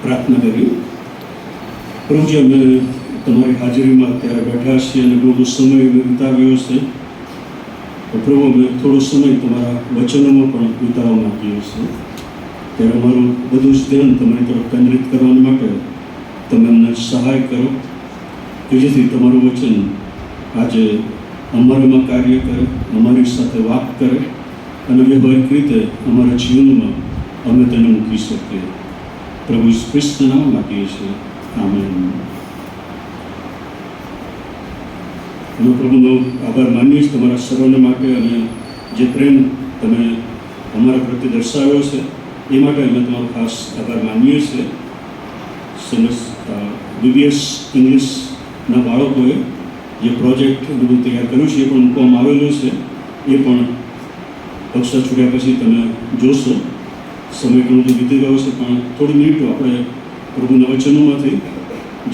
પ્રાર્થના કરી. પ્રભુજી, અમે તમારી હાજરીમાં અત્યારે બેઠા છીએ અને બહુ સમય વિતાવ્યો છે. પ્રભુ, અમે થોડો સમય તમારા વચનોમાં પણ વિતાવવા માંગીએ છીએ. ત્યારે અમારું બધું જ ધ્યાન તમારી તરફ કેન્દ્રિત કરવા માટે તમે અમને સહાય કરો કે જેથી તમારું વચન આજે અમારામાં કાર્ય કરે, અમારી સાથે વાત કરે અને વ્યવહારિક રીતે અમારા જીવનમાં અમે તેને મૂકી શકીએ. પ્રભુ ઈસુ ખ્રિસ્તના નામમાં માંગીએ છીએ. આમેન. અમે પ્રભુનો આભાર માનીએ છીએ તમારા સર્વને માટે અને જે પ્રેમ તમે અમારા પ્રત્યે દર્શાવ્યો છે એ માટે અમે તમારો ખાસ આભાર માનીએ છીએ. BBS ઇંગ્લિશના બાળકોએ જે પ્રોજેક્ટ બધું તૈયાર કર્યું છે એ પણ મૂકવામાં આવેલું છે. એ પણ કક્ષા છોડ્યા પછી તમે જોશો. સમય ઘણો તો વીતી ગયો છે, પણ થોડી મિનિટો આપણે પ્રભુના વચનોમાંથી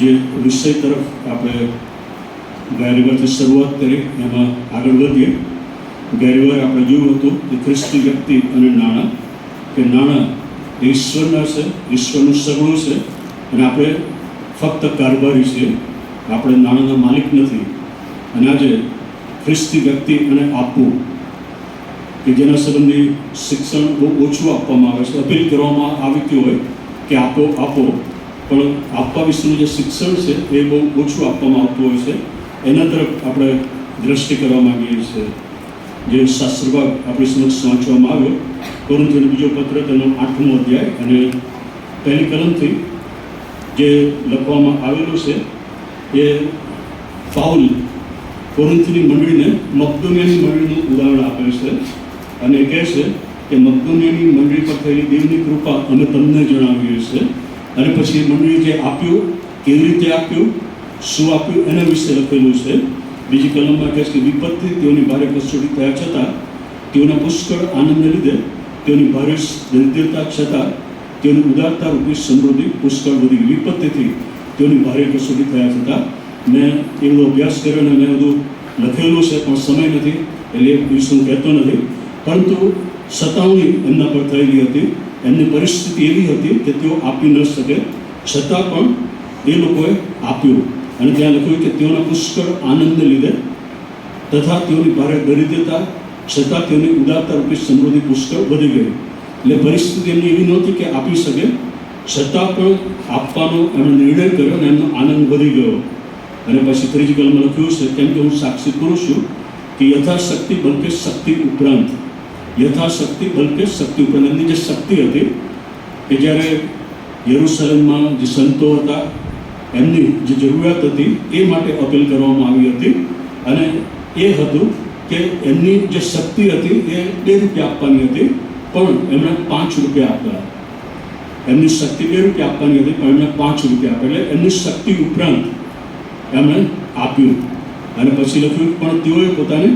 જે વિષય તરફ આપણે ગયા રવિવારથી શરૂઆત કરી એમાં આગળ વધીએ. ગયા રવિવારે આપણે જોયું હતું કે ખ્રિસ્તી વ્યક્તિ અને નાણાં, કે નાણાં એ ઈશ્વરના છે, ઈશ્વરનું સગળું છે અને આપણે ફક્ત કારભારી છીએ. આપણે નાણાંના માલિક નથી. અને આજે ખ્રિસ્તી વ્યક્તિ અને આપવું, કે જેના સંબંધી શિક્ષણ બહુ ઓછું આપવામાં આવે છે. અપીલ કરવામાં આવતી હોય કે આપો આપો, પણ આપવા વિશેનું જે શિક્ષણ છે એ બહુ ઓછું આપવામાં આવતું હોય છે. એના તરફ આપણે દ્રષ્ટિ કરવા માંગીએ છીએ. જે શાસ્ત્ર ભાગ આપણી સમક્ષ વાંચવામાં આવ્યો, કોરિન્થીઓનો બીજો પત્ર, તેનો 8મો અધ્યાય અને પહેલી કલમથી જે લખવામાં આવેલું છે એ પાઉલ કોરિન્થની મંડળીને મકદોનિયાની મંડળીનું ઉદાહરણ આપે છે અને કહે છે કે મકદોનિયાની મંડળી પર થયેલી દેવની કૃપા અમે તમને જણાવીએ છીએ. અને પછી એ મંડળીએ જે આપ્યું, કેવી રીતે આપ્યું, શું આપ્યું, એના વિશે લખેલું છે. બીજી કલમમાં કહે છે કે વિપત્તિ તેઓની ભારે કસોટી થયા છતાં, તેઓના પુષ્કળ આનંદને લીધે, તેઓની ભારે દરિદ્રતા છતાં તેઓની ઉદારતા રૂપી સમૃદ્ધિ પુષ્કળ વધી ગઈ. વિપત્તિથી તેઓની ભારે કસોટી થયા છતાં મેં એ બધો અભ્યાસ કર્યો અને મેં બધું લખેલું છે, પણ સમય નથી એટલે એ વિશે હું કહેતો નથી. પરંતુ સતાવણી એમના પર થયેલી હતી. એમની પરિસ્થિતિ એવી હતી કે તેઓ આપી ન શકે, છતાં પણ એ લોકોએ આપ્યું. અને ત્યાં લખ્યું કે તેઓના પુષ્કળ આનંદને લીધે તથા તેઓની ભારે દરિદ્રતા છતાં તેઓની ઉદારતા રૂપી સમૃદ્ધિ પુષ્કળ વધી ગઈ. એટલે પરિસ્થિતિ એમની એવી નહોતી કે આપી શકે, છતાં પણ આપવાનો એમણે નિર્ણય કર્યો અને એમનો આનંદ વધી ગયો. અને પછી ત્રીજી કલમમાં લખ્યું છે, કેમ કે હું સાક્ષી પુરુષ છું કે યથાશક્તિ બલકે શક્તિ ઉપરાંત, યથાશક્તિ બલકે શક્તિ ઉપરાંત, એમની જે શક્તિ હતી કે જ્યારે યરુશલેમમાં જે સંતો હતા એમની જે જરૂરિયાત હતી એ માટે અપીલ કરવામાં આવી હતી. અને એ હતું કે એમની જે શક્તિ હતી એ 2 રૂપિયા આપવાની હતી, પણ એમણે 5 રૂપિયા આપ્યા. એમની શક્તિ 2 રૂપિયા આપવાની હતી, પણ એમણે 5 રૂપિયા આપ્યા. એટલે એમની શક્તિ ઉપરાંત એમણે આપ્યું. અને પછી લખ્યું પણ તેઓએ પોતાની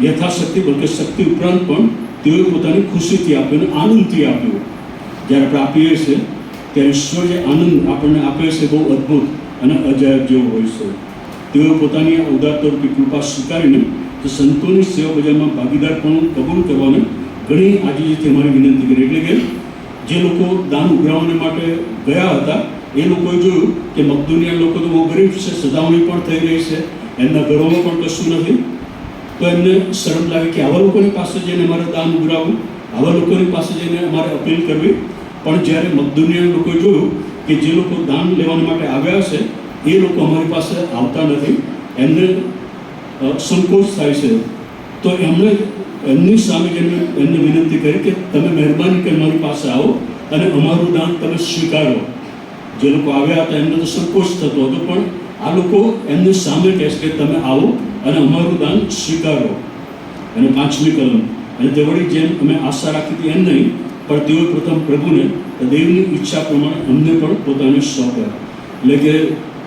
યથાશક્તિ બલકે શક્તિ ઉપરાંત પણ તેઓએ પોતાની ખુશીથી આપ્યું અને આનંદથી આપ્યું. જ્યારે આપણે આપીએ છીએ ત્યારે ઈશ્વર જે આનંદ આપણને આપે છે બહુ અદ્ભુત અને અજાયબ જેવો હોય છે. તેઓએ પોતાની આ ઉદારતારૂપી કૃપા સ્વીકારીને જે સંતોની સેવા બજારમાં ભાગીદારપણું કબૂલ કરવાને ઘણી આજીજીથી અમારી વિનંતી કરી. એટલે કે જે લોકો દાન ઉઘરાવવાને માટે ગયા હતા એ લોકોએ જોયું કે મકદોનિયા લોકો તો બહુ ગરીબ છે, સતાવણી પણ થઈ રહી છે, એમના ઘરોમાં પણ કશું નથી. તો એમને શરમ લાગે કે આવા લોકોની પાસે જઈને અમારે દાન ઉઘરાવવું, આવા લોકોની પાસે જઈને અમારે અપીલ કરવી. પણ જ્યારે મકદોનિયા લોકોએ જોયું કે જે લોકો દાન લેવા માટે આવ્યા છે એ લોકો અમારી પાસે આવતા નથી, એમને સંકોચ થાય છે, તો એમની સામે એમને વિનંતી કરી કે તમે મહેરબાની કરી અમારી પાસે આવો અને અમારું દાન તમે સ્વીકારો. જે લોકો આવ્યા હતા એમને તો સંકોચ થતો હતો, પણ આ લોકો એમની સામે કહે છે કે તમે આવો અને અમારું દાન સ્વીકારો. અને 5મી કલમ, અને તે વળી જેમ અમે આશા રાખી હતી એમ નહીં, પણ તેઓએ પ્રથમ પ્રભુને દેવની ઈચ્છા પ્રમાણે અમને પણ પોતાને સોંપ્યા. એટલે કે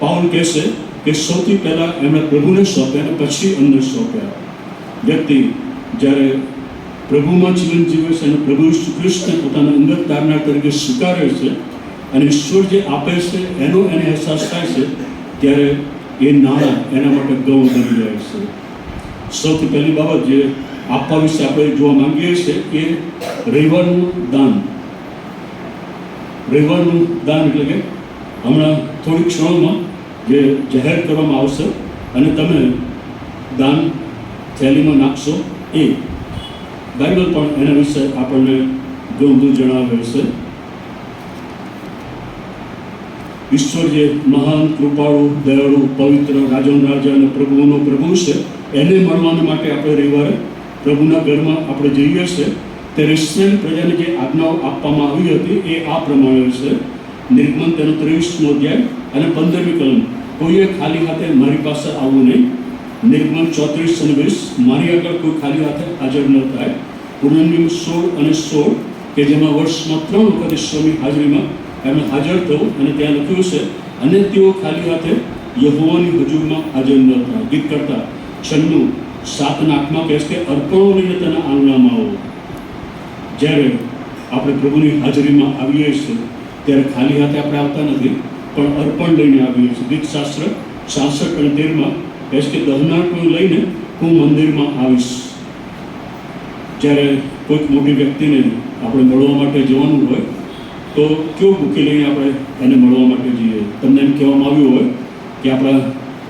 પાઉલ કહે છે કે સૌથી પહેલાં એમણે પ્રભુને સોંપ્યા અને પછી અમને સોંપ્યા. વ્યક્તિ જ્યારે પ્રભુમાં જીવન જીવે છે અને પ્રભુ ઈસુ ખ્રિસ્તને પોતાના અંગત તારનાર તરીકે સ્વીકારે છે અને ઈશ્વર જે આપે છે એનો એને અહેસાસ થાય છે, ત્યારે એ નાણાં એના માટે ગૌ બની જાય છે. સૌથી પહેલી બાબત જે આપવા વિશે આપણે જોવા માંગીએ છીએ એ રવિવારનું દાન. રવિવારનું દાન એટલે કે હમણાં થોડી ક્ષણોમાં જે જાહેર કરવામાં આવશે અને તમે દાન થેલીમાં નાખશો એ બાઇબલ પણ એના વિશે આપણને ઘણું બધું જણાવે છે. ઈશ્વર જે મહાન, કૃપાળુ, દયાળુ, પવિત્ર, રાજાનો રાજા અને પ્રભુનો પ્રભુ છે, એને મળવાને માટે આપણે રવિવારે પ્રભુના ઘરમાં આપણે જઈએ છીએ. ત્યારે ઇસ્રાયેલ પ્રજાને જે આજ્ઞાઓ આપવામાં આવી હતી એ આ પ્રમાણે છે. નિર્ગમન તેનો 23મો અધ્યાય અને 15મી કલમ, કોઈએ ખાલી હાથે મારી પાસે આવવું નહીં. નિર્ગમન 34 અને 20, મારી આગળ કોઈ ખાલી હાથે હાજર ન થાય. પુનર્નિયમ 16 અને 16 કે જેમાં વર્ષમાં 3 વખત ઈશ્વરની હાજરીમાં એમને હાજર થવું, અને ત્યાં લખ્યું છે અને તેઓ ખાલી હાથે યહોવાની હજુરમાં હાજર ન થાય. ગીત કરતા 96:7 કહે છે કે અર્પણો લઈને તેના આંગણામાં આવો. જ્યારે આપણે પ્રભુની હાજરીમાં આવીએ છીએ ત્યારે ખાલી હાથે આપણે આવતા નથી, પણ અર્પણ લઈને આવીએ છીએ. ગીતશાસ્ત્ર 66 અને 13 કહે છે કે દહનાટું લઈને હું મંદિરમાં આવીશ. જ્યારે કોઈક મોટી વ્યક્તિને આપણે મળવા માટે જવાનું હોય તો કેવું બુકી લઈને આપણે એને મળવા માટે જઈએ? તમને એમ કહેવામાં આવ્યું હોય કે આપણા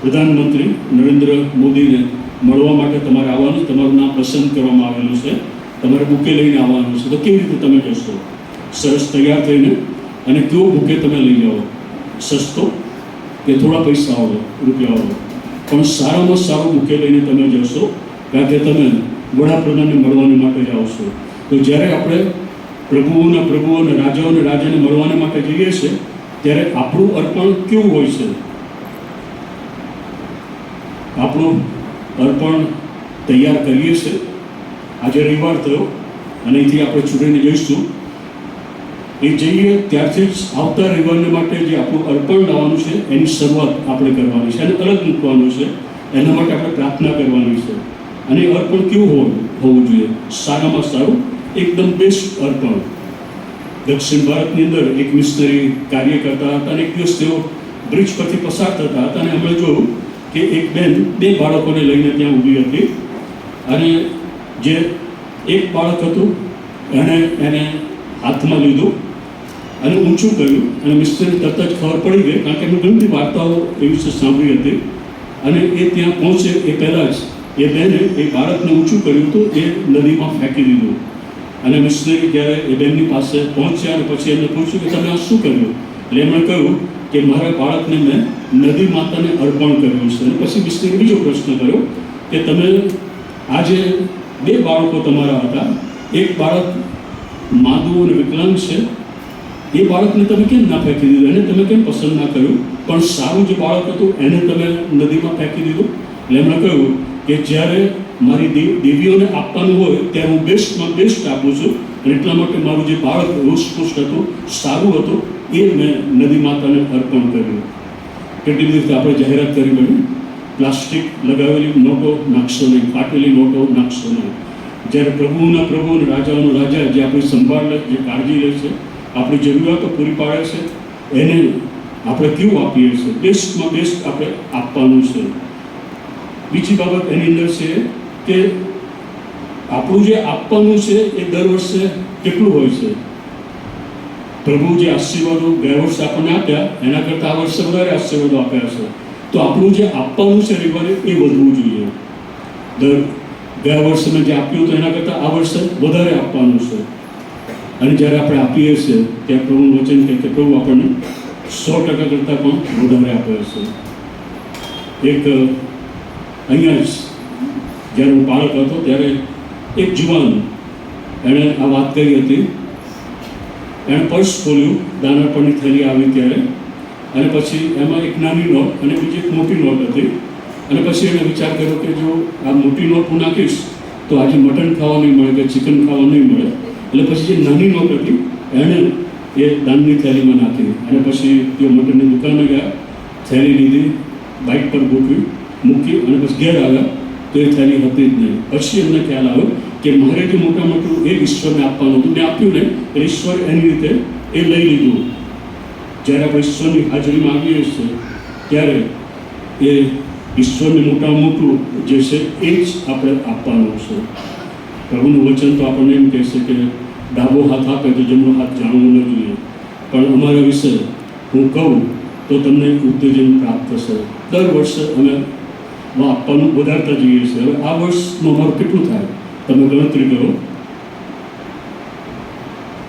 પ્રધાનમંત્રી નરેન્દ્ર મોદીને મળવા માટે તમારે આવવાનું, તમારું નામ પસંદ કરવામાં આવેલું છે, તમારે બુકે લઈને આવવાનું છે, તો કેવી રીતે તમે જશો? સરસ તૈયાર થઈને. અને કેવો બુકે તમે લઈ જાઓ? સસ્તો કે થોડા પૈસાવાળો, રૂપિયાવાળો? પણ સારામાં સારો બુકે લઈને તમે જશો, કારણ કે તમે વડાપ્રધાનને મળવાને માટે જાઓ છો. તો જ્યારે આપણે પ્રભુઓના પ્રભુ અને રાજાઓને રાજાને મળવાને માટે જઈએ છીએ ત્યારે આપણું અર્પણ કેવું હોય છે? આપણું અર્પણ તૈયાર કરીએ છીએ. આજે રવિવાર થયો અને અહીંથી આપણે છૂટીને જઈશું. એ જઈએ ત્યારથી જ આવતા રવિવારને માટે જે આપણું અર્પણ લાવવાનું છે એની શરૂઆત આપણે કરવાની છે, એને અલગ મૂકવાનું છે, એના માટે આપણે પ્રાર્થના કરવાની છે. અને અર્પણ કેવું હોવું જોઈએ? સારામાં સારું, એકદમ બેસ્ટ અર્પણ. દક્ષિણ ભારતની અંદર એક મિશનરી કાર્ય કરતા હતા અને એક દિવસ તેઓ બ્રિજ પરથી પસાર થતા હતા અને અમે જોયું કે એક બેન 2 બાળકોને લઈને ત્યાં ઊભી હતી અને જે એક બાળક હતું એને હાથમાં લીધું અને ઊંચું કર્યું અને મિસ્ત્રીને તરત જ ખબર પડી ગઈ, કારણ કે મેં ઘણી બધી વાર્તાઓ એ વિશે સાંભળી હતી. અને એ ત્યાં પહોંચે એ પહેલાં જ એ બેને એ બાળકને ઊંચું કર્યું તો એ નદીમાં ફેંકી દીધું. અને મિશનરી જ્યારે એ બેનની પાસે પહોંચ્યા અને પછી એમને પૂછ્યું કે તમે આ શું કર્યું? એટલે એમણે કહ્યું કે મારા બાળકને મેં નદી માતાને અર્પણ કર્યું છે. અને પછી મિશનરી બીજો પ્રશ્ન કર્યો કે તમે આજે 2 બાળકો તમારા હતા, એક બાળક માદું અને વિકલાંગ છે, એ બાળકને તમે કેમ ના ફેંકી દીધું? એને તમે કેમ પસંદ ના કર્યું? પણ સારું જે બાળક હતું એને તમે નદીમાં ફેંકી દીધું. એટલે એમણે કહ્યું કે જ્યારે મારી દેવીઓને આપવાનું હોય ત્યારે હું બેસ્ટમાં બેસ્ટ આપું છું, અને એટલા માટે મારું જે બાળક રોષપુષ્ટ હતું, સારું હતું, એ મેં નદી માતાને અર્પણ કર્યું. કેટલી બધી રીતે આપણે જાહેરાત કરી બની, પ્લાસ્ટિક લગાવેલી નોટો નાખશો નહીં, ફાટેલી નોટો નાખશો નહીં. જ્યારે પ્રભુના પ્રભુ અને રાજાઓનો રાજા જે આપણી સંભાળ લે, જે કાળજી લે છે, આપણી જરૂરિયાતો પૂરી પાડે છે, એને આપણે કેવું આપીએ છીએ? બેસ્ટમાં બેસ્ટ આપણે આપવાનું છે. બીજી બાબત એની અંદર છે કે આપણું જે આપવાનું છે એ દર વર્ષે કેટલું હોય છે? પ્રભુ જે આશીર્વાદો ગયા વર્ષે આપણને આપ્યા એના કરતાં આ વર્ષે વધારે આશીર્વાદો આપ્યા છે. તો આપણું જે આપવાનું છે રવિવારે એ વધવું જોઈએ. ગયા વર્ષે મેં જે આપ્યું હતું એના કરતાં આ વર્ષે વધારે આપવાનું છે. અને જ્યારે આપણે આપીએ છીએ ત્યારે પ્રભુનું વચન કહે કે પ્રભુ આપણને 100% કરતાં પણ વધારે આપે છે. એક અહીંયા જ જ્યારે હું બાળક હતો ત્યારે એક જુવાન એણે આ વાત કરી હતી. એણે પર્સ ખોલ્યું, દાનાપણની થેલી આવી ત્યારે, અને પછી એમાં એક નાની નોટ અને બીજી એક મોટી નોટ હતી. અને પછી એણે વિચાર કર્યો કે જો આ મોટી નોટ હું નાખીશ તો આજે મટન ખાવા નહીં મળે કે ચિકન ખાવા નહીં મળે. એટલે પછી જે નાની નોટ હતી એણે એ દાનની થેલીમાં નાખી. અને પછી તેઓ મટનની દુકાને ગયા, થેલી લીધી, બાઇક પર ગોઠવી મૂકી અને પછી ઘેર આવ્યા તો એ થેલી હતી જ નહીં. પછી એમને ખ્યાલ આવ્યો કે મારે જે મોટા મોટું એ ઈશ્વરને આપવાનું હતું, મેં આપ્યું ને એટલે ઈશ્વર એની રીતે એ લઈ લીધું. જ્યારે આપણે ઈશ્વરની હાજરીમાં આવીએ છીએ ત્યારે એ ઈશ્વરને મોટામાં મોટું જે છે એ જ આપણે આપવાનું છે. પ્રભુનું વચન તો આપણને એમ કહેશે કે ડાબો હાથ આપે તો જમણો હાથ જાણવો ન જોઈએ. પણ અમારા વિશે હું કહું તો તમને ઉત્તેજન પ્રાપ્ત થશે. દર વર્ષે અમે આપવાનું વધારતા જઈએ છીએ. હવે આ વર્ષમાં અમારું કેટલું થાય તમે ગણતરી કરો.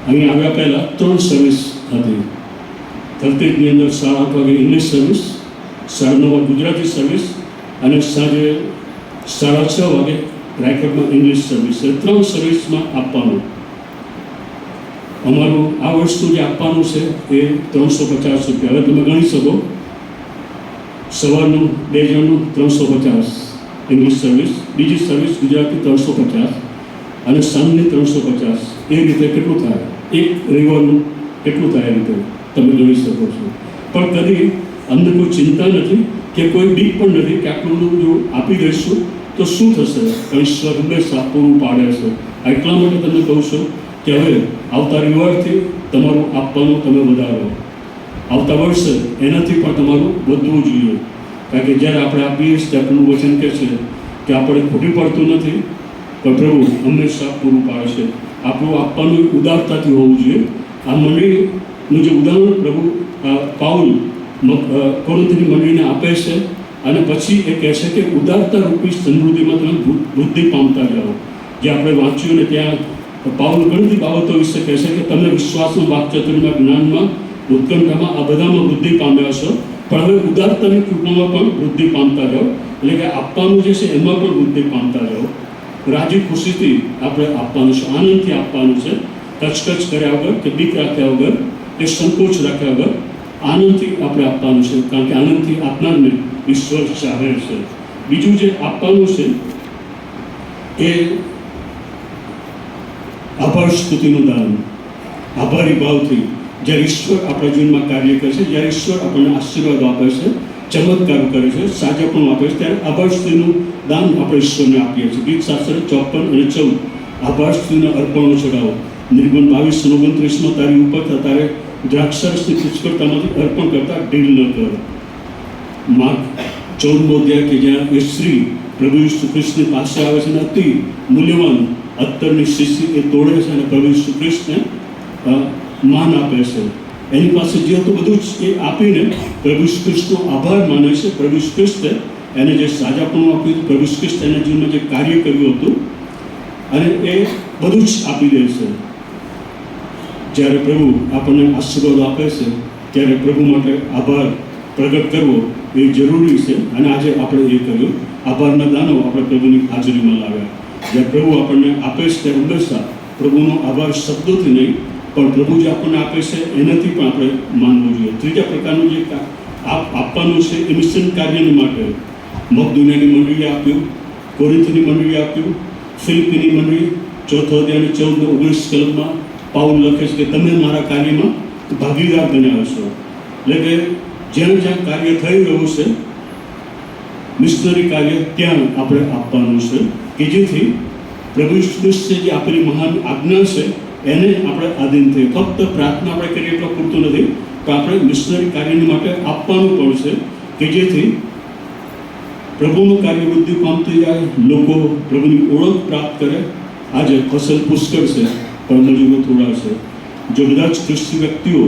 અહીં આવ્યા પહેલાં 3 સર્વિસ હતી. 30ની અંદર 8:30 વાગે ઇંગ્લિશ સર્વિસ, 9:30 વાગે ગુજરાતી સર્વિસ અને સાંજે 6:30 વાગે રાયગઢમાં ઇંગ્લિશ સર્વિસ. 3 સર્વિસમાં આપવાનું. અમારું આ વર્ષનું જે આપવાનું છે એ 350 રૂપિયા. હવે તમે ગણી શકો, સવારનું 2 જણનું 350 ઇંગ્લિશ સર્વિસ, બીજી સર્વિસ ગુજરાતી 350 અને સાંજની 350. એ રીતે કેટલું થાય? એક રવિવારનું કેટલું થાય? એ રીતે તમે ગણી શકો છો. પણ કદી અમને કોઈ ચિંતા નથી કે કોઈ બીક પણ નથી કે આટલું બધું જો આપી દઈશું તો શું થશે. ઈશ્વર હંમેશા પૂરું પાડે છે. એટલા માટે તમને કહું છું કે હવે આવતા રવિવારથી તમારું આપવાનું તમે વધારો. આવતા વર્ષે એનાથી પણ તમારું વધવું જોઈએ. કારણ કે જ્યારે આપણે આપીએ છીએ આપણું વચન કહે છે કે આપણે ખોટી પડતું નથી, પણ પ્રભુ હંમેશા પૂરું પાડશે. આપણું આપવાનું ઉદારતાથી હોવું જોઈએ. આ મંડળીનું જે ઉદાહરણ પ્રભુ પાઉલ કોરિન્થની મંડળીને આપે છે અને પછી એ કહે છે કે ઉદારતા રૂપી સમૃદ્ધિમાં તમે વૃદ્ધિ પામતા જાઓ. જે આપણે વાંચ્યું ને ત્યાં પાઉલ ઘણી બધી બાબતો વિશે કહે છે કે તમે વિશ્વાસમાં, વાકચાતુર્યમાં, જ્ઞાનમાં, ઉત્કંઠામાં આ બધામાં વૃદ્ધિ પામ્યા છો, પણ હવે ઉદારતાની કૃપામાં પણ વૃદ્ધિ પામતા જાઓ. એટલે કે આપવાનું જે છે એમાં પણ વૃદ્ધિ પામતા જાઓ. રાજી ખુશીથી આપણે આપવાનું છે, આનંદથી આપવાનું છે. કચકચ કર્યા વગર કે બીક રાખ્યા વગર કે સંકોચ રાખ્યા વગર આનંદથી આપણે આપવાનું છે. કારણ કે આનંદથી આપનારને ઈશ્વર ચાહે છે. બીજું જે આપવાનું છે એ આભાર સ્તુતિનું દાન. આભારી ભાવથી જ્યારે ઈશ્વર આપણા જીવનમાં કાર્ય કરે છે, જ્યારે ઈશ્વર આપણને આશીર્વાદ આપે છે, ચમત્કારો કરે છે, સાજાપણું આપે છે, ત્યારે આભાર સ્તુતિનું દાન આપણે ઈશ્વરને આપીએ છીએ. ગીત શાસ્ત્ર 54 અને 14 આભાર સ્તુતિના અર્પણો ચડાવો. નિર્ગુણ 22:29 તારી ઉપર તારે દ્રાક્ષરસની પુષ્કળતામાંથી અર્પણ કરતા ઢીલ ન કર. માર્ક 14મો અધ્યાય કે જ્યાં એ સ્ત્રી પ્રભુ ઈસુ ખ્રિસ્તની પાસે આવે છે અને અતિ મૂલ્યવાન અત્તરની શીશી એ તોડે છે અને પ્રભુ ઈસુ ખ્રિસ્તને માન આપે છે. એની પાસે જે હતું બધું જ એ આપીને પ્રભુ ઈસુ ખ્રિસ્તનો આભાર માને છે. પ્રભુ ઈસુ ખ્રિસ્તે એને જે સાજાપણું આપ્યું, પ્રભુ ઈસુ ખ્રિસ્ત એના જીવનમાં જે કાર્ય કર્યું હતું અને એ બધું જ આપી દે છે. જ્યારે પ્રભુ આપણને આશીર્વાદ આપે છે ત્યારે પ્રભુ માટે આભાર પ્રગટ કરવો એ જરૂરી છે. અને આજે આપણે એ કર્યું. આભારના દાનો આપણે પ્રભુની હાજરીમાં લાવ્યા. જ્યારે પ્રભુ આપણને આપે છે ત્યારે હંમેશા પ્રભુનો આભાર શબ્દોથી નહીં, પણ પ્રભુ જે આપણને આપે છે એનાથી પણ આપણે માનવું જોઈએ. ત્રીજા પ્રકારનું જે આપવાનું છે એ મિશન કાર્યની માટે મકદુનિયાની મંડળીએ આપ્યું, કોરિન્થની મંડળીએ આપ્યું, ફિલિપીની મંડળી 4 અધ્યાય 14-19 કલમમાં પાઉલ લખે છે કે તમે મારા કાર્યમાં ભાગીદાર બન્યા છો. એટલે કે જ્યાં જ્યાં કાર્ય થઈ રહ્યું છે, મિશનરી કાર્ય, ત્યાં આપણે આપવાનું છે કે જેથી પ્રભુ ઈસુ ખ્રિસ્તે જે આપેલી મહાન આજ્ઞા છે એને આપણે આધીન થઈએ. ફક્ત પ્રાર્થના આપણે કરીએ એટલું પૂરતું નથી, તો આપણે મિશનરી કાર્યની માટે આપવાનું પણ છે કે જેથી પ્રભુનું કાર્ય વૃદ્ધિ પામતું જાય, લોકો પ્રભુની ઓળખ પ્રાપ્ત કરે. આજે ફસલ પુષ્કળ છે પણ મજૂરો થોડા છે. જો બધા જ ખ્રિસ્તી વ્યક્તિઓ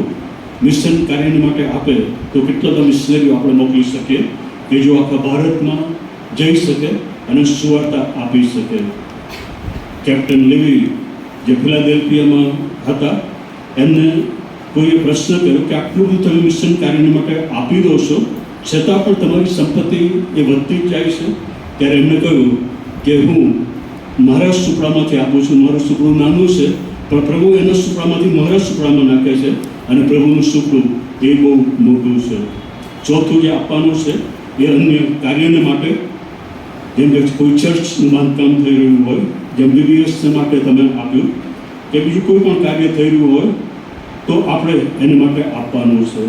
મિશન કાર્યની માટે આપે તો કેટલા બધા મિશનરીઓ આપણે મોકલી શકીએ કે જો આખા ભારતમાં જઈ શકે અને સુવાર્તા આપી શકે. કેપ્ટન લેવી જે ફિલાડેલ્ફિયામાં હતા, એમને કોઈએ પ્રશ્ન કર્યો કે આટલું બધું તમે મિશન કાર્યની માટે આપી દો છો, છતાં પણ તમારી સંપત્તિ એ વધતી જ જાય છે. ત્યારે એમને કહ્યું કે હું મારા સુપડામાંથી આપું છું. મારું સુપડું નાનું છે, પણ પ્રભુ એના સુપડામાંથી મારા સુપડામાં નાખે છે અને પ્રભુનું સુપડું એ બહુ મોટું છે. ચોથું જે આપવાનું છે એ અન્ય કાર્યને માટે, જેમ કે કોઈ ચર્ચનું બાંધકામ થઈ રહ્યું હોય, જેમ BBS માટે તમે આપ્યું, કે બીજું કોઈ પણ કાર્ય થઈ રહ્યું હોય તો આપણે એની માટે આપવાનું છે.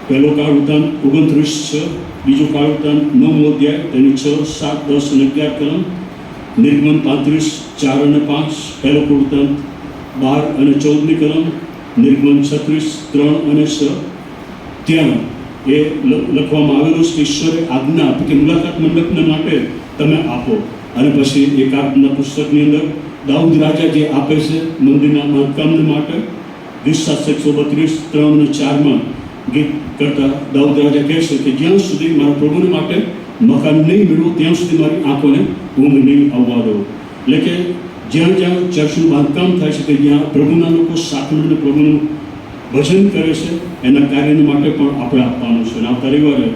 પહેલો કાળ વૃત્તાંત 29:6, બીજો કાળ વૃત્તાંત 9મો અધ્યાય તેની 6, 7, 10 અને 11 કલમ, નિર્ગમન 35:4 અને 5, પહેલો વૃત્તાંત 12 અને 14ની કલમ, નિર્ગમન 36:3 અને 6. ત્યાં એ લખવામાં આવેલું છે કે ઈશ્વરે આજ્ઞા આપી કે મુલાકાત મંડપને માટે તમે આપો. અને પછી એકાદના પુસ્તકની અંદર દાઉદ રાજા જે આપે છે મંદિરના બાંધકામને માટે, ગીત શાસ્ત્રક 132, 3 અને 4 ગીત કરતા દાઉદ રાજા કહે છે કે જ્યાં સુધી મારા પ્રભુને માટે મકાન નહીં મેળવું ત્યાં સુધી મારી આંખોને ઊંઘ નહીં આવવા દો. એટલે કે જ્યાં જ્યાં ચર્ચનું બાંધકામ થાય છે કે જ્યાં પ્રભુના લોકો સાથે મળીને પ્રભુનું ભજન કરે છે એના કાર્યને માટે પણ આપણે આપવાનું છે. અને આવતા રવિવારે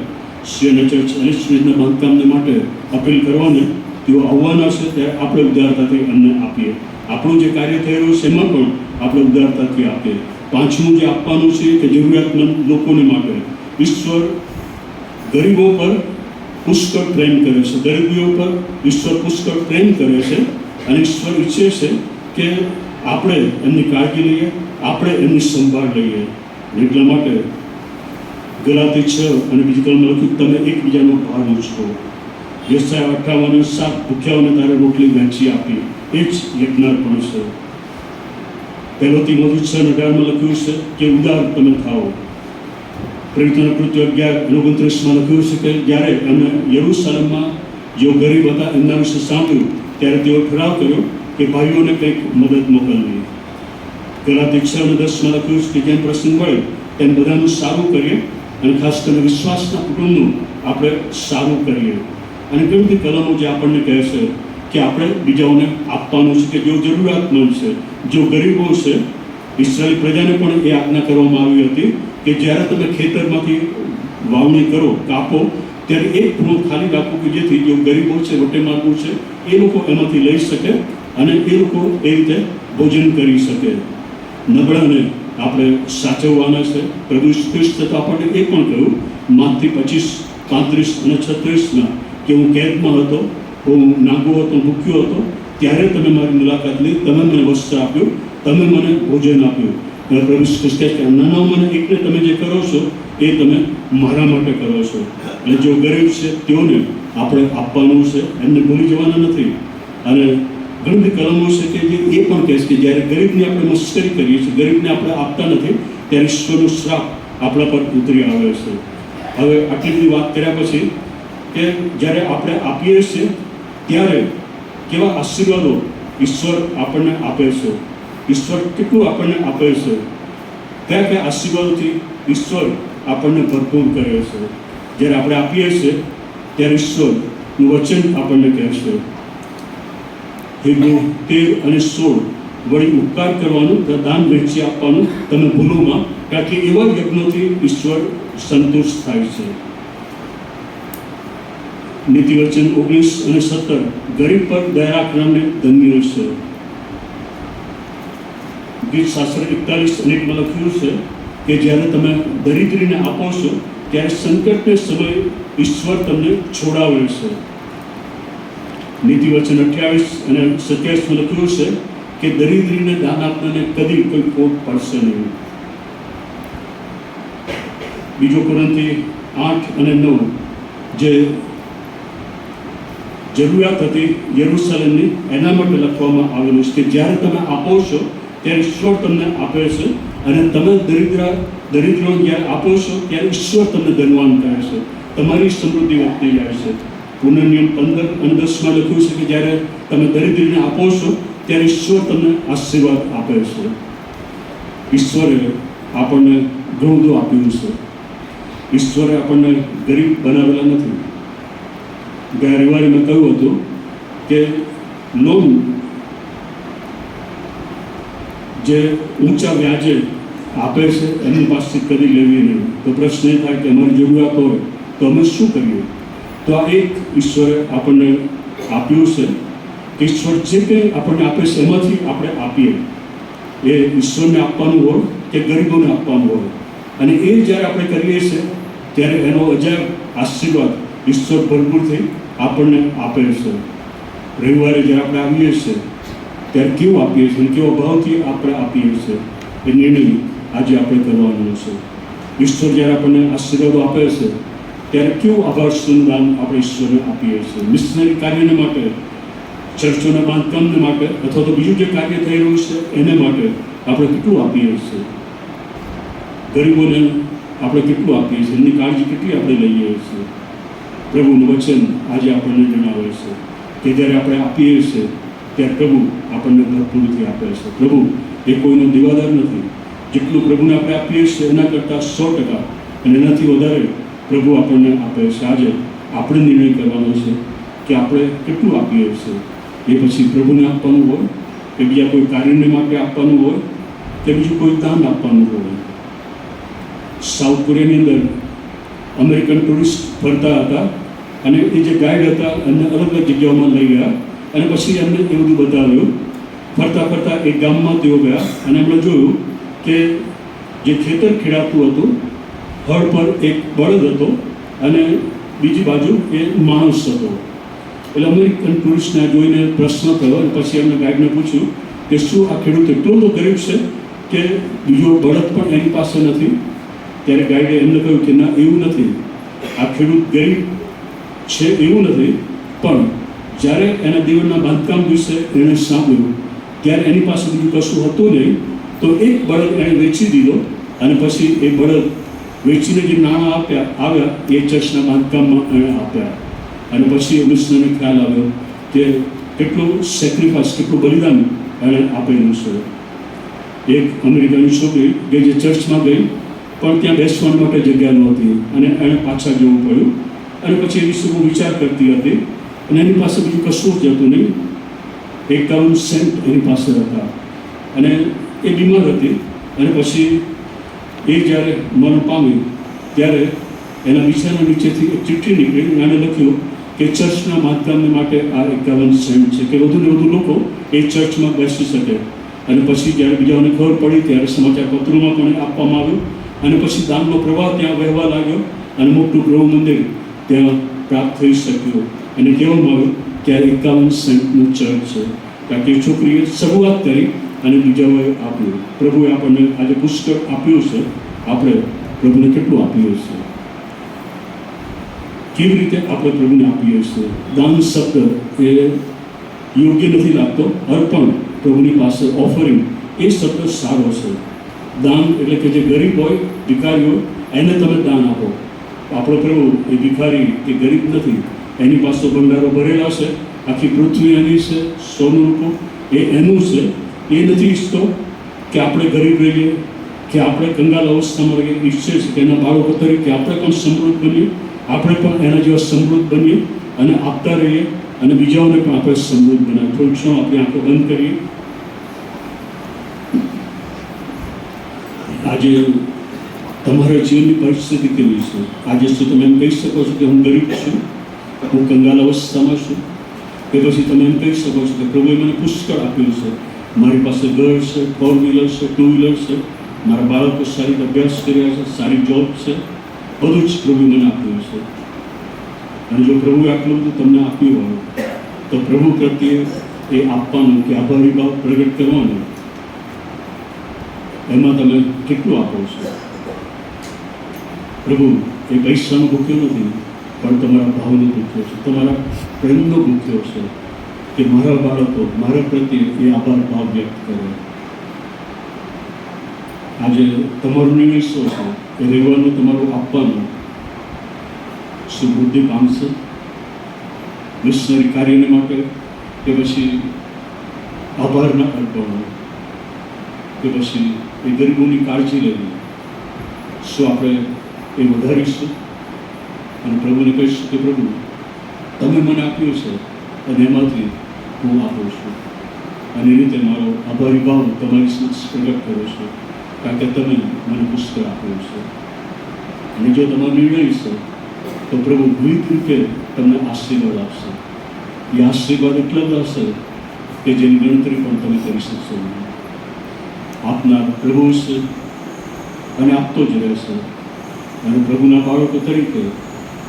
સિયાના ચર્ચ એલિસ સ્ટ્રીટના બાંધકામને માટે અપીલ કરવાને તેઓ આવવાના છે ત્યારે આપણે ઉદારતાથી એમને આપીએ. આપણું જે કાર્ય થઈ રહ્યું છે એમાં પણ આપણે ઉદારતાથી આપીએ. પાંચમું જે આપવાનું છે કે જરૂરિયાતમંદ લોકોને માટે ઈશ્વર ગરીબો પર પુષ્કળ પ્રેમ કરે છે. ગરીબીઓ પર ઈશ્વર પુષ્કળ પ્રેમ કરે છે અને ઈશ્વર ઈચ્છે છે કે આપણે એમની કાળજી લઈએ, આપણે એમની સંભાળ લઈએ. એટલા માટે ગલાતી 6 અને બીજી કલમમાં લખ્યું તમે એકબીજાનો ભાર ઉચકો. યશાયા 58:7 ભૂખ્યાઓને તારે રોટલી વહેંચી આપી, એ જ યજ્ઞાર્પણ છે. પહેલો તીમોથી 6:18 લખ્યું છે કે ઉદાર તમે થાઓ. પ્રેરિતોના કૃત્યો 11:29 લખ્યું છે કે જ્યારે એમણે યરૂશલેમમાં જેઓ ગરીબ હતા એમના વિશે સાંભળ્યું ત્યારે તેઓ ઠરાવ કર્યો કે ભાઈઓને કંઈક મદદ મોકલવી. ગલાતી 6:10 લખ્યું છે કે જેમ પ્રસંગ મળે તેમ બધાનું સારું કરીએ અને ખાસ કરીને વિશ્વાસના કુટુંબનું આપણે સારું કરીએ. અને ઘણી બધી કલમો જે આપણને કહે છે કે આપણે બીજાઓને આપવાનું છે કે જેઓ જરૂરિયાતમંદ છે, જેઓ ગરીબો છે. ઇસરાયેલી પ્રજાને પણ એ આજ્ઞા કરવામાં આવી હતી કે જ્યારે તમે ખેતરમાંથી વાવણી કરો, કાપો, ત્યારે એક ખૂણો ખાલી રાખો કે જેથી જેઓ ગરીબો છે, વટેમાર્ગુ છે, એ લોકો એમાંથી લઈ શકે અને એ લોકો એ રીતે ભોજન કરી શકે. નબળાને આપણે સાચવવાના છે. પ્રભુ ખ્રિસ્ત તો આપણને એ પણ કહ્યું માથી 25, 35 અને 36 કે હું કેદમાં હતો, હું નાગો હતો, ભૂખ્યો હતો, ત્યારે તમે મારી મુલાકાત લીધી, તમે મને વસ્ત્ર આપ્યું, તમે મને ભોજન આપ્યું. અને પ્રભુ ખ્રિસ્ત કહે કે નાના મને એકને તમે જે કરો છો એ તમે મારા માટે કરો છો. એટલે જો ગરીબ છે તેઓને આપણે આપવાનું છે, એમને ભૂલી જવાના નથી. અને ઘણી બધી કલમો છે કે જે એ પણ કહે છે કે જ્યારે ગરીબની આપણે મસ્કરી કરીએ છીએ, ગરીબને આપણે આપતા નથી, ત્યારે ઈશ્વરનો શ્રાપ આપણા પર ઉતરી આવે છે. હવે આટલી બધી વાત કર્યા પછી કે જ્યારે આપણે આપીએ છીએ ત્યારે કેવા આશીર્વાદો ઈશ્વર આપણને આપે છે, ઈશ્વર કેટલું આપણને આપે છે, કયા કયા આશીર્વાદોથી ઈશ્વર આપણને ભરપૂર કરે છે. જ્યારે આપણે આપીએ છીએ ત્યારે ઈશ્વરનું વચન આપણને કહે છે હિબ્રુ 13 અને 16 વળી ઉપકાર કરવાનું, દાન વહેંચી આપવાનું તમે ભૂલોમાં, કારણ કે એવા યજ્ઞોથી ઈશ્વર સંતુષ્ટ થાય છે. નીતિવચન 19 અને 17 ગરીબ પર દયા રાખનારને ધન્ય છે. ગીત શાસ્ત્ર 41 અને 1 લખ્યું છે કે જ્યારે તમે દરિદ્રીને આપો છો ત્યારે સંકટને સમયે ઈશ્વર તમને છોડાવે છે. નીતિવચન 28 અને 27 લખ્યું છે કે દરિદ્રીને દાન આપનારને કદી કોઈ ખોટ પડશે નહીં. બીજો કોરિન્થી 8 અને 9 જે જરૂરિયાત હતી યરૂશલેમની એના માટે લખવામાં આવેલું છે કે જ્યારે તમે આપો છો ત્યારે ઈશ્વર તમને આપે છે અને તમે દરિદ્રોને જ્યારે આપો છો ત્યારે ઈશ્વર તમને ધનવાન કરે છે, તમારી સમૃદ્ધિ વધતી જાય છે. પુનર્નિયમ 15 અને 10 લખ્યું છે કે જ્યારે તમે દરિદ્રને આપો છો ત્યારે ઈશ્વર તમને આશીર્વાદ આપે છે. ઈશ્વરે આપણને ઘણું બધું આપ્યું છે. ઈશ્વરે આપણને ગરીબ બનાવેલા નથી. ગયા રવિવારે મેં કહ્યું હતું કે લોન જે ઊંચા વ્યાજે આપે છે એમની પાસેથી કદી લેવી નહીં. તો પ્રશ્ન એ થાય કે અમારી જરૂરિયાત હોય તો અમે શું કરીએ? તો આ એક ઈશ્વરે આપણને આપ્યું છે કે ઈશ્વર જે કંઈ આપણને આપે છે એમાંથી આપણે આપીએ. એ ઈશ્વરને આપવાનું હોય કે ગરીબોને આપવાનું હોય, અને એ જ્યારે આપણે કરીએ છીએ ત્યારે એનો અજાયબ આશીર્વાદ ઈશ્વર ભરપૂરથી આપણને આપે છે. રવિવારે જ્યારે આપણે આવીએ છીએ ત્યારે કેવું આપીએ છીએ, કેવો ભાવથી આપણે આપીએ છીએ, એ નિર્ણય આજે આપણે કરવાનો છે. ઈશ્વર જ્યારે આપણને આશીર્વાદો આપે છે ત્યારે કેવું આભાર દાન આપણે ઈશ્વરને આપીએ છીએ. મિશનરી કાર્યને માટે, ચર્ચોના બાંધકામને માટે, અથવા તો બીજું જે કાર્ય થઈ રહ્યું છે એને માટે આપણે કેટલું આપીએ છીએ. ગરીબોને આપણે કેટલું આપીએ છીએ, એમની કાળજી કેટલી આપણે લઈએ છીએ. પ્રભુનું વચન આજે આપણને જણાવે છે કે જ્યારે આપણે આપીએ છીએ ત્યારે પ્રભુ આપણને ભરપૂરથી આપે છે. પ્રભુ એ કોઈનો દીવાદાર નથી. જેટલું પ્રભુને આપણે આપીએ છીએ એના કરતાં 100% અને એનાથી વધારે પ્રભુ આપણને આપે છે. આજે આપણે નિર્ણય કરવાનો છે કે આપણે કેટલું આપીએ છીએ. એ પછી પ્રભુને આપવાનું હોય કે બીજા કોઈ કાર્યને માટે આપવાનું હોય કે બીજું કોઈ દાન આપવાનું હોય. સાઉથ કોરિયાની અંદર અમેરિકન ટુરિસ્ટ ફરતા હતા અને એ જે ગાઈડ હતા એમને અલગ અલગ જગ્યાઓમાં લઈ ગયા અને પછી એમને એ બધું બતાવ્યું. ફરતા ફરતા એક ગામમાં તેઓ ગયા અને એમણે જોયું કે જે ખેતર ખેડાતું હતું, હળ પર એક બળદ હતો અને બીજી બાજુ એ માણસ હતો. એટલે અમેરિકન ટુરિસ્ટને જોઈને પ્રશ્ન થયો અને પછી એમને ગાઈડને પૂછ્યું કે શું આ ખેડૂત એટલો બધો ગરીબ છે કે બીજો બળદ પણ એની પાસે નથી? ત્યારે ગાઈડે એમને કહ્યું કે ના, એવું નથી. આ ખેડૂત ગરીબ છે એવું નથી, પણ જ્યારે એના દીવરના બાંધકામ વિશે એણે સાંભળ્યું ત્યારે એની પાસે બીજું કશું હતું નહીં, તો એક બળદ એણે વેચી દીધો અને પછી એ બળદ વેચીને જે નાણાં આવ્યા એ ચર્ચના બાંધકામમાં એણે આપ્યા. અને પછી મિશનને ખ્યાલ આવ્યો કે કેટલું સેક્રિફાઈસ, કેટલું બલિદાન એણે આપેલું છે. એક અમેરિકાની છોકરી કે જે ચર્ચમાં ગઈ પણ ત્યાં બેસવા માટે જગ્યા નહોતી અને એણે પાછા જવું પડ્યું અને પછી એ વિશે હું વિચાર કરતી હતી અને એની પાસે બીજું કશું જ હતું નહીં. 51 સેન્ટ એની પાસે હતા અને એ બીમાર હતી અને પછી એ જ્યારે મરણ પામી ત્યારે એના બિછાના નીચેથી એક ચિઠ્ઠી નીકળી. એણે લખ્યું કે ચર્ચના બાંધકામને માટે આ 51 સેન્ટ છે કે વધુને વધુ લોકો એ ચર્ચમાં બેસી શકે. અને પછી જ્યારે બીજાઓને ખબર પડી ત્યારે સમાચાર પત્રોમાં પણ આપવામાં આવ્યું અને પછી દાનનો પ્રવાહ ત્યાં વહેવા લાગ્યો અને મોટું ગૃહ મંદિર ત્યાં પ્રાપ્ત થઈ શક્યું. અને કહેવામાં આવ્યું કે આ 51 સેન્ટનું ચર્ચ છે, કારણ કે છોકરીએ શરૂઆત કરી અને બીજાઓએ આપ્યું. પ્રભુએ આપણને આજે પુષ્કળ આપ્યું છે, આપણે પ્રભુને કેટલું આપીએ છીએ, કેવી રીતે આપણે પ્રભુને આપીએ છીએ. દાન શબ્દ એ યોગ્ય નથી લાગતો. અર્પણ, પ્રભુની પાસે ઓફરિંગ, એ શબ્દ સારો છે. દાન એટલે કે જે ગરીબ હોય, ભિખારી હોય, એને તમે દાન આપો. આપણો પ્રભુ એ ભિખારી કે ગરીબ નથી, એની પાસે ભંડારો ભરેલા છે, આખી પૃથ્વી એની છે, સોનું રૂપું એ એનું છે. એ નથી ઈચ્છતો કે આપણે ગરીબ રહીએ કે આપણે કંગાલ અવસ્થામાં રહીએ. ઈચ્છે છે કે એના બાળકો તરીકે આપણે પણ સમૃદ્ધ બનીએ, આપણે પણ એના જેવા સમૃદ્ધ બનીએ અને આપતા રહીએ અને બીજાઓને પણ આપણે સમૃદ્ધ બનાવીએ. થોડી ક્ષણ આપણી આંખો બંધ કરીએ. આજે તમારા જીવનની પરિસ્થિતિ કેવી છે? આજે શું તમે એમ કહી શકો છો કે હું ગરીબ છું, હું કંગાલ અવસ્થામાં છું? કે પછી તમે એમ કહી શકો છો કે પ્રભુએ મને પુષ્કળ આપ્યું છે, મારી પાસે ઘર છે, 4 વ્હીલર છે, 2 વ્હીલર છે, મારા બાળકો સારી રીતે અભ્યાસ કર્યા છે, સારી જોબ છે, બધું જ પ્રભુ મને આપ્યું છે. અને જો પ્રભુએ આટલું બધું તમને આપ્યું હોય તો પ્રભુ પ્રત્યે એ આપવાનું કે આભારી ભાવ પ્રગટ કરવાનો, એમાં તમે કેટલું આપો છો? પ્રભુ એ પૈસાનો ભૂખ્યો નથી, પણ તમારા ભાવનો ભૂખ્યો છે, તમારા પ્રેમનો ભૂખ્યો છે કે મારા બાળકો મારા પ્રત્યે એ આભાર ભાવ વ્યક્ત કરે. આજે તમારો નિર્ણય શું છે? એ રહેવાનું, તમારું આપવાનું શું વૃદ્ધિ પામશે મિશનરી કાર્યને માટે કે પછી આભારના અર્પણો કે પછી એ ગરીબોની કાળજી લેવી? શું આપણે એ વધારીશું અને પ્રભુને કહીશું કે પ્રભુ તમે મને આપ્યું છે અને એમાંથી હું આપું છું અને એ રીતે મારો આભારી ભાવ તમારી સમક્ષ પ્રગટ કર્યો છે, કારણ કે તમે મને પુષ્કળ આપ્યું છે. અને જો તમારો નિર્ણય છે તો પ્રભુ વિવિધ રીતે તમને આશીર્વાદ આપશે. એ આશીર્વાદ એટલા જ હશે કે જેની ગણતરી પણ તમે કરી શકશો નહીં. આપનાર પ્રભુ છે અને આપતો જ રહેશે. અને પ્રભુના બાળકો તરીકે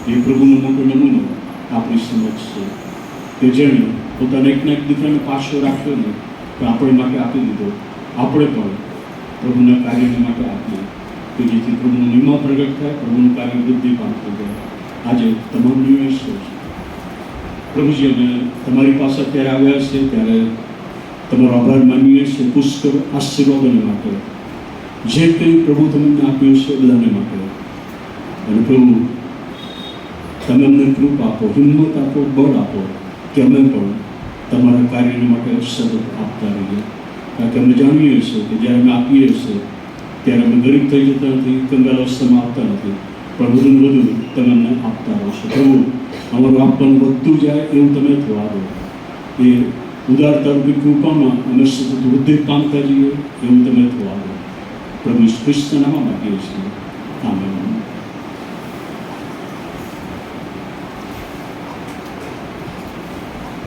એ પ્રભુનો મોટો નમૂનો આપણી સમક્ષ છે કે જેણે પોતાના એકના એક દીકરાને પાછો રાખ્યો ને તો આપણે માટે આપી દીધો. આપણે પણ પ્રભુના કાર્યને માટે આપીએ કે જેથી પ્રભુનું મહિમા પ્રગટ થાય, પ્રભુનું કાર્ય વૃદ્ધિ પામતું જાય. આજે તમારો નિર્ણય શું છે? પ્રભુજી, અમે તમારી પાસે અત્યારે આવ્યા છે ત્યારે તમારો આભાર માનીએ છીએ પુષ્કળ આશીર્વાદોને માટે, જે કંઈ પ્રભુ તમને આપ્યું છે બધાને માટે. અને પ્રભુ તમે અમને કૃપા આપો, હિંમત આપો, બળ આપો કે અમે પણ તમારા કાર્યને માટે સતત આપતા રહીએ. કારણ કે અમે જાણીએ છીએ કે જ્યારે અમે આપીએ છીએ ત્યારે અમે ગરીબ થઈ જતા નથી, કંગાલ અવસ્થામાં આવતા નથી, પણ વધુને વધુ તમે અમને આપતા રહો છો. પ્રભુ, અમારું આપવાનું વધતું જાય એવું તમે થવા દો. એ ઉદારતા રૂપી કૃપામાં અમે સતત વૃદ્ધિ પામતા જઈએ એવું તમે થવા દો. પ્રભુ ખ્રિસ્તના નામમાં માગીએ છીએ. આમેન.